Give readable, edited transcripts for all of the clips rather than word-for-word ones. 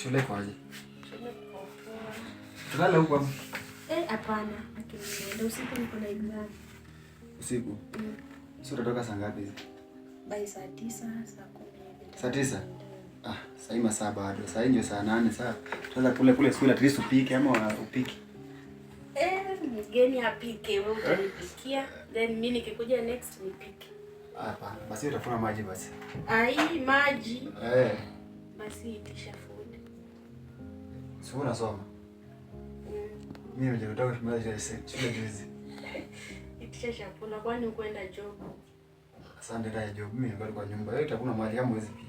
Shule kwaje? Shule kwa poa. Tulala huko hapo? Hapana. Ndio usiku niko na exam. Usiku? Sio utatoka saa ngapi hizi? By saa 9, saa 10. Saa 9? Sasa masaa bado. Sasa ndio saa 8 sasa. Tunaanza kule shule at least upike ama upike. Mgeni apike, wewe utanipikia, then mimi nikikuja next nipike. Hapana, basi utafuna maji basi. Hii maji. Basi itisha food. Sio unasoma? Mimi nimetoka shule juzi. Itisha chakula kwani ukwenda job? Asante dada job. Mimi niko kwa nyumba. Wewe utakuna mali kama huwezi pika.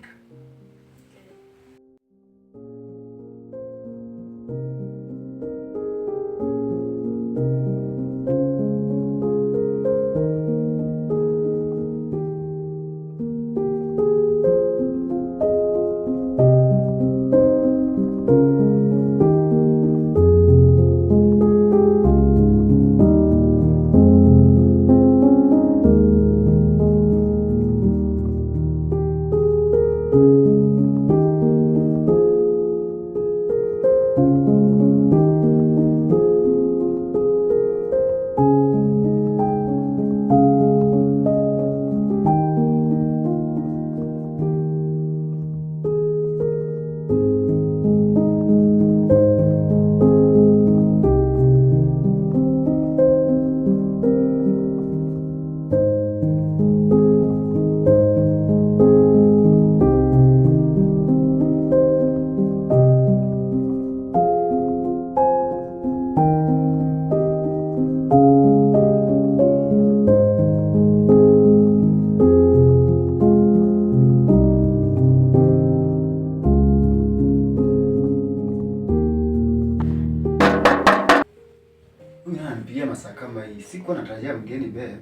Nipigia masaa kama hii. Sikuwa natarajia mgeni babe.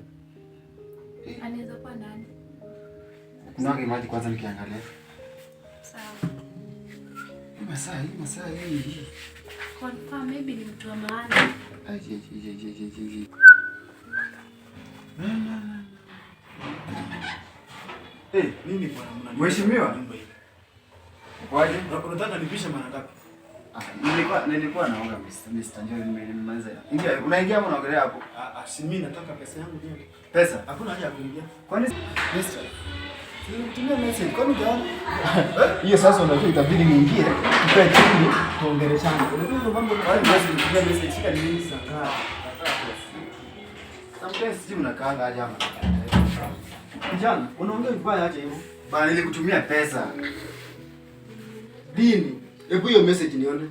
Anaweza kuwa nani? Kuna maji kwanza nikiangalia. Sawa. Masaa hii. Confirm maybe ni mtu wa maana. Nini bwana Mheshimiwa? Kwaje? Unataka nipishe mara ngapi? Nilikuwa naomba Mr. Njoo nimemaliza. Ingia, unaingia ama unaongelea hapo? Si mimi nataka pesa yangu niende. Pesa? Hakuna haja ya kuingia. Kwani Mr. Nikutumia message kwani utaona? Hiyo sasa unajua itabidi niingie, tukae chini, tuongeleshane. Unajua mambo kwani nitumia message shika ni nini sasa? Sometimes sisi mnakaanga aje ama. Kijana, unaongea vibaya aje hivyo? Bana nilikutumia pesa. Dini, hebu hiyo message nione.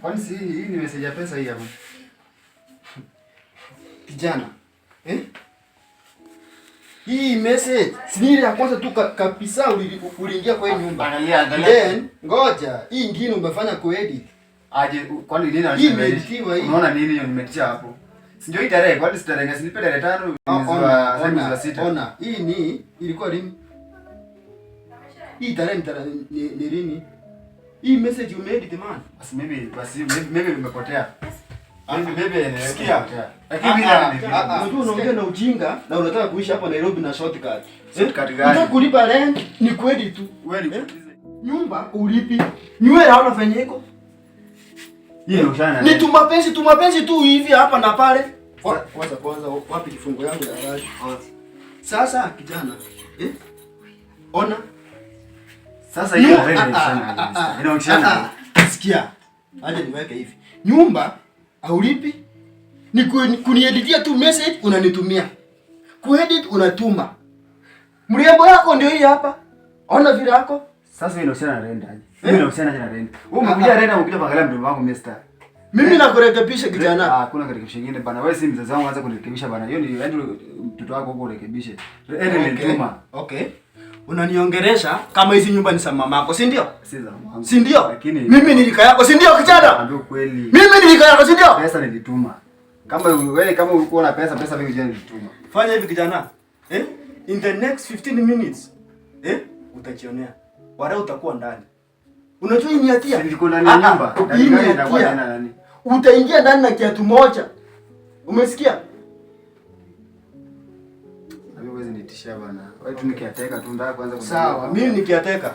Kwani si hii ni message ya pesa hii hapa? Kijana, hii message si ile ya kwanza tu kabisa uliingia kwa hii nyumba. Angalia. Then ngoja, hii nyingine umefanya kuedit. Aje kwani nini anasema? Unaona nini hiyo nimetia hapo? Si ndio hii tarehe, kwani si tarehe ngasi nipe tarehe 5 mwezi wa 6. Ona, hii ni ilikuwa lini? Hii tarehe ni lini? Hii message umeedit man. Maybe nimepotea. Maybe sikia. Lakini unajua unaongea na ujinga na unataka kuishi hapa Nairobi na shortcut. Shortcut gani? Unataka kulipa rent ni kweli tu. Wewe ni nyumba ulipi. Nywe haona fanye iko. Hiyo ushana. Ni tumapenzi tu hivi hapa na pale. Kwanza wapi kifungo yangu ya gari? Sasa kijana, ona. Sasa hiyo wewe sana. Inaonyeshana. Sikia. Aje niweke hivi. Nyumba aulipi. Ni kunieditia tu message unanitumia. Kuedit unatuma. Mrembo yako ndio hii hapa. Ona vile yako. Sasa hiyo inahusiana na rent aje? Mimi inahusiana na rent. Wewe umekuja rent au umekuja kuangalia mdomo wangu Mr. Mimi nakurekebisha kijana. Hakuna kurekebisha kingine bana. Wewe si mzazi wangu, anza kurekebisha bana. Hiyo ni yaani mtoto wako huko urekebishe. Nituma. Okay. Unaniongelesha kama hizi nyumba ni za mamako, si ndio? Si za mamangu. Si ndio? Lakini mimi nilika yako, si ndio kijana? Ndio kweli. Mimi nilika yako, si ndio? Pesa nilituma. Kama ulikuwa na pesa mimi je nilituma. Fanya hivi kijana. In the next 15 minutes utajionea. Wala utakuwa ndani. Unajua hii ni hatia. Nilikuwa ndani ya nyumba. Hii ni hatia. Utaingia ndani na kiatu moja. Umesikia? Wewe unanitishia bwana. Wewe tu nikiateka tu ndio kwanza kuna. Sawa, mimi nikiateka.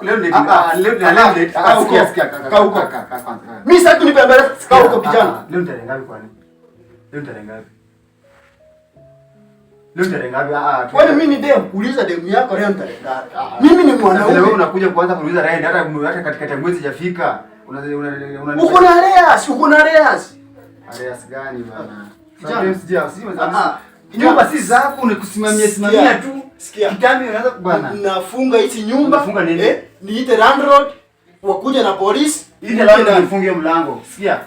Leo ndio sikia kaa huko. kwanza. Mimi sasa kunipembeleza kaa huko kijana. Leo ndio ngapi kwani? Leo ndio ngapi? Leo ndio ngapi? Kwani mimi ni dem? Uliza dem yako leo ndio ngapi? Mimi ni mwanaume. Wewe unakuja kuanza kuuliza rent hata katikati ya mwezi hajafika. Uko na areas, uko na areas. Areas gani bwana? Sasa nyumba si zako, unakusimamia tu. Sikia. Kitambi unaanza kubana. Nafunga hizi nyumba. Unafunga nini? Niite landlord, wakuja na polisi. Ile landlord nifungie mlango. Sikia.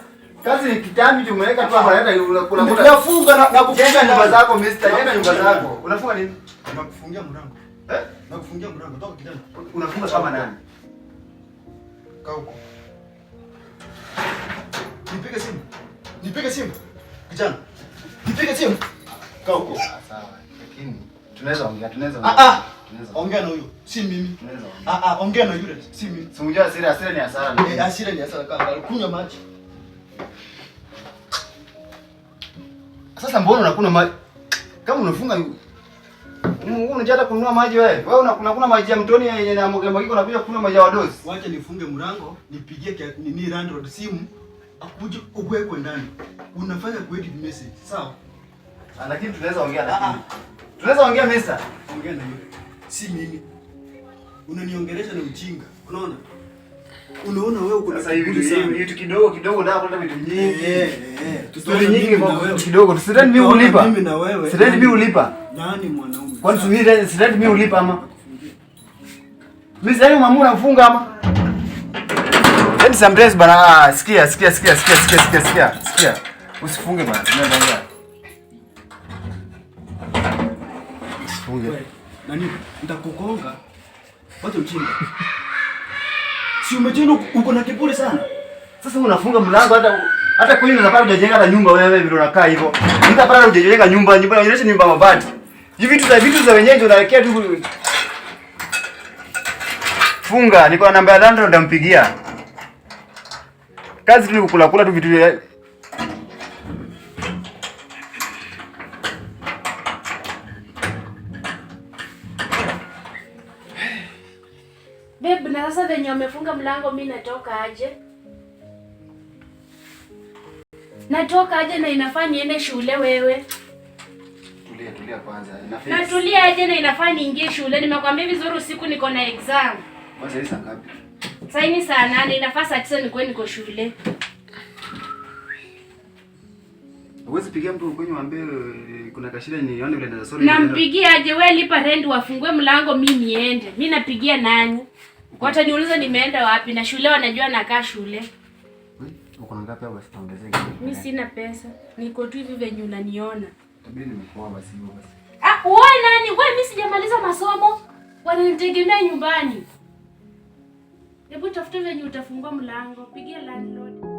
Kazi ni kitambi tumeweka tu hapa hata unakuta. Nafunga na kufunga nyumba zako mister, jenga nyumba zako. Unafunga nini? Nakufungia mlango. Nakufungia mlango toka kijana. Unafunga kama nani? Kaa huko. Nipige simu. Kijana. Nipige simu. Kaa huko. Sawa. Lakini tunaweza ongea. Ongea na huyo. Si mimi. Tunaweza ongea. Ongea na yule. Si mimi. Si unajua hasira ni hasara. Hasira ni hasara kama kunywa maji. Sasa mbona unakunywa maji? Kama unafunga unajua hata kununua maji wewe. Wewe unakuna maji ya mtoni yenye na mwagiko unakuja kunywa maji ya wadosi. Wacha nifunge mlango, nipigie ni landlord simu. Akuje uwekwe ndani. Unafanya kuedit message. Sawa? Lakini tunaweza ongea lakini. Tunaweza ongea mister. Ongea na yule. Si mimi. Unaniongelesha na mjinga. Unaona? Unaona wewe uko na kiburi sana. Vitu kidogo ndio kuleta vitu nyingi. Story nyingi kidogo. Tusidhani mimi ulipa. Mimi na wewe. Sidhani mimi ulipa. Nani mwanaume? Kwani sidhani mimi ulipa ama? Mimi sidhani mama unafunga ama? Yaani sometimes bana sikia. Usifunge bana. Tunaangalia. Usifunge. Nani? Nitakugonga. Wacha ujinga. Si umetendo uko na kiburi sana. Sasa unafunga mlango hata kwa nini unapata hujajenga hata nyumba wewe vile unakaa hivyo. Nitapata hujajenga nyumba inaonyesha nyumba mabati. Hivi vitu za wenyewe unawekea tu. Funga, niko na namba ya landlord nitampigia. Kazi tu kula tu vitu vya Babe, na sasa venye umefunga mlango mimi natoka aje? Natoka aje na inafaa niende shule wewe? Tulia kwanza. Natulia aje na inafaa niingie shule? Nimekwambia vizuri usiku niko na exam. Kwanza hizi saa ngapi? Sasa ni saa 8, inafaa saa 9 niko shule. Uwezi pigia mtu kwenye mwambie kuna kashida nione vile naweza solve. Nampigia aje? Wewe lipa rent wafungue mlango mimi niende. Mimi napigia nani? Wataniuliza nimeenda wapi na shule wanajua nakaa shule. Uko na ngapi hapo sitaongezeka? Mimi sina pesa. Niko tu hivi venye unaniona. Tabiri nimekuwa basi. Wewe nani? Wewe mimi sijamaliza masomo. Wananitegemea nyumbani. Hebu tafuta venye utafungua mlango. Pigia landlord.